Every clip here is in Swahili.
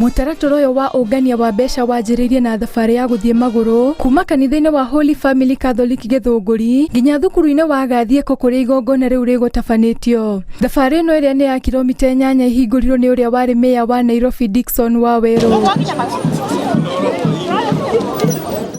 Mũtaratara ũyũ wa ũngania wa mbeca wanjĩrĩirie na thabarĩ ya gũthiĩ magũrũ kuma kanitha-inĩ wa Holy Family Catholic Gĩthũngũri nginya thukuru-inĩ wa Giathieko kũrĩa igongona rĩu rĩgũtabanĩtio. Thabarĩ ĩno ĩrĩa nĩ ya kilomita 8 ihingũrirwo nĩ ũrĩa warĩ meya wa Nairobi Dickson Waweru.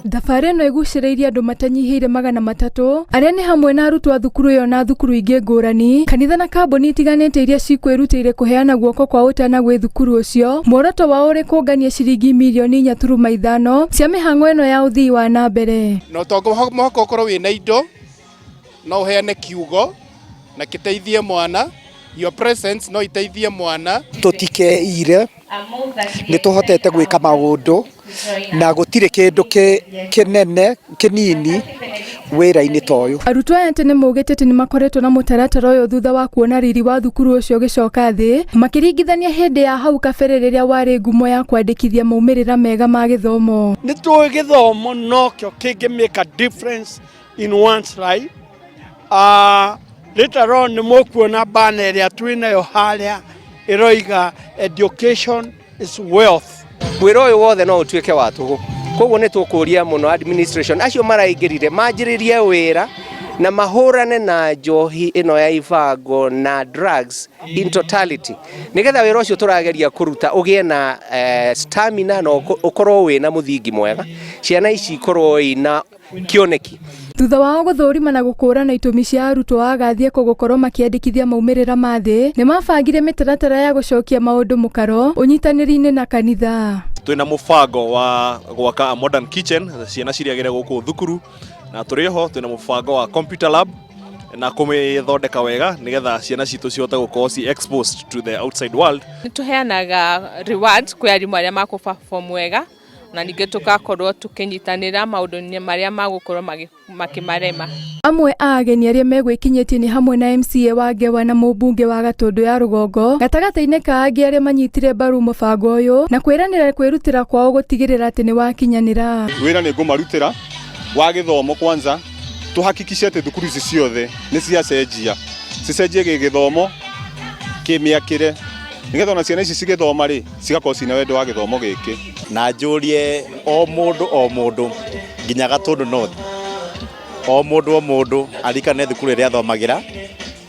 Thabarĩ ĩno ĩgucĩrĩirie andũ matanyihĩire 300 arĩa nĩ hamwe na arutwo a thukuru ĩyo na thukuru ingĩ ngũrani, kanitha na kambuni itiganĩte iria cikwĩrutĩire kũheana guoko kwa ũtana gwĩ thukuru ũcio. Muoroto wao ũrĩ kũngania ciringi milioni 4.5 cia mĩhang'o ĩno ya ũthii wa na mbere. No tongo mũhaka ũkorwo wĩna indo no ũheane kiugo na kĩteithie mwana. Your presence no iteithie mwana. Tũtikeire nĩ tũhotete gwĩka maũndũ na gũtirĩ kĩndũ kĩnene kĩnini wĩra-inĩ ta ũyũ. Arutwo aya tene maugĩte atĩ nĩ makoretwo na mũtaratara ũyũ thutha wa kuona riri wa thukuru ũcio ũgĩcoka thĩ, makĩringithania hĩndĩ ya hau kabere rĩrĩa warĩ ngumo ya kwandĩkithia maumĩrĩra mega ma gĩthomo. Nĩ tũĩ gĩthomo nokĩo kĩngĩ make a difference in one's life. Later on nĩ mũkuona banner ĩrĩa twĩnayo harĩa ĩroiga education is wealth. Wĩra ũyũ wothe no ũtuĩke wa tũhũ. Koguo nĩ tũkũria mũno administration acio maraingĩrire manjĩrĩrie wĩra na mahũrane na njohi ĩno ya ibango na drugs in totality. Nĩgetha wĩra ũcio tũrageria kũruta ũgĩe na stamina na ũkorwo wĩna mũthingi mwega. Ciana ici ikorwo ina kĩoneki. Thutha wao gũthũrima na gũkũrana itũmi cia arutwo a Giathieko gũkorwo makĩandĩkithia maumĩrĩra ma thĩ, nĩ mabangire mĩtaratara ya gũcokia maũndũ mũkaro ũnyitanĩri-inĩ na kanitha. Twĩna mũbango wa gwaka modern kitchen ciana ciriagĩre gũkũ thukuru, na tũrĩho twĩna mũbango wa computer lab na kũmĩthondeka wega nĩgetha ciana citũ cihote gũkorwo ci exposed to the outside world. Nĩ tũheanaga rewards kwĩ arimũ arĩa makũperform wega na ningĩ tũgakorwo tũkĩnyitanĩra maũndũ-inĩ marĩa magũkorwo makĩmarema. Amwe a ageni arĩa megwĩkinyĩtie nĩ hamwe na MCA wa Ngewa na mũmbunge wa Gatũndũ ya Rũgongo, gatagatĩ-inĩ ka angĩ arĩa manyitire mbaru mũbango ũyũ na kwĩranĩra kwĩrutĩra kwao gũtigĩrĩra atĩ nĩ wakinyanĩra. Wĩra nĩ ngũmarutĩra wa gĩthomo kwanza tũhakikice atĩ thukuru ici ciothe nĩ ciacenjia cicenjie gĩthomo kĩmĩakĩre nĩgetha ona ciana ici cigĩthoma rĩ cigakorwo cina wendo wa gĩthomo gĩkĩ. Na njũrie o mũndũ nginya Gatũndũ North o mũndũ arikane thukuru ĩrĩa athomagĩra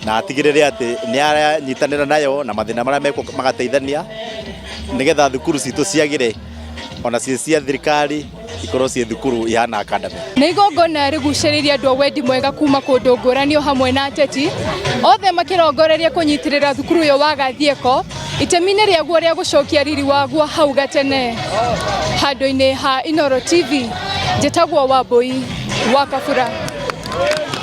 na atigĩrĩre atĩ nĩ aranyitanĩra nayo na mathĩna marĩa meko magateithania nĩgetha thukuru citũ ciagĩre ona ciĩ cia thirikari ikorwo ciĩ thukuru ihana academy. Nĩ igongona rĩgucĩrĩirie andũ a wendi mwega kuma kũndũ ngũrani o hamwe na ateti othe makĩrongoreria kũnyitĩrĩra thukuru ũyũ wa Giathieko itemi-inĩ rĩaguo rĩa gũcokia riri waguo hau gatene. Handũ-inĩ ha Inooro TV, njĩtagwo Wambũi wa Kabura.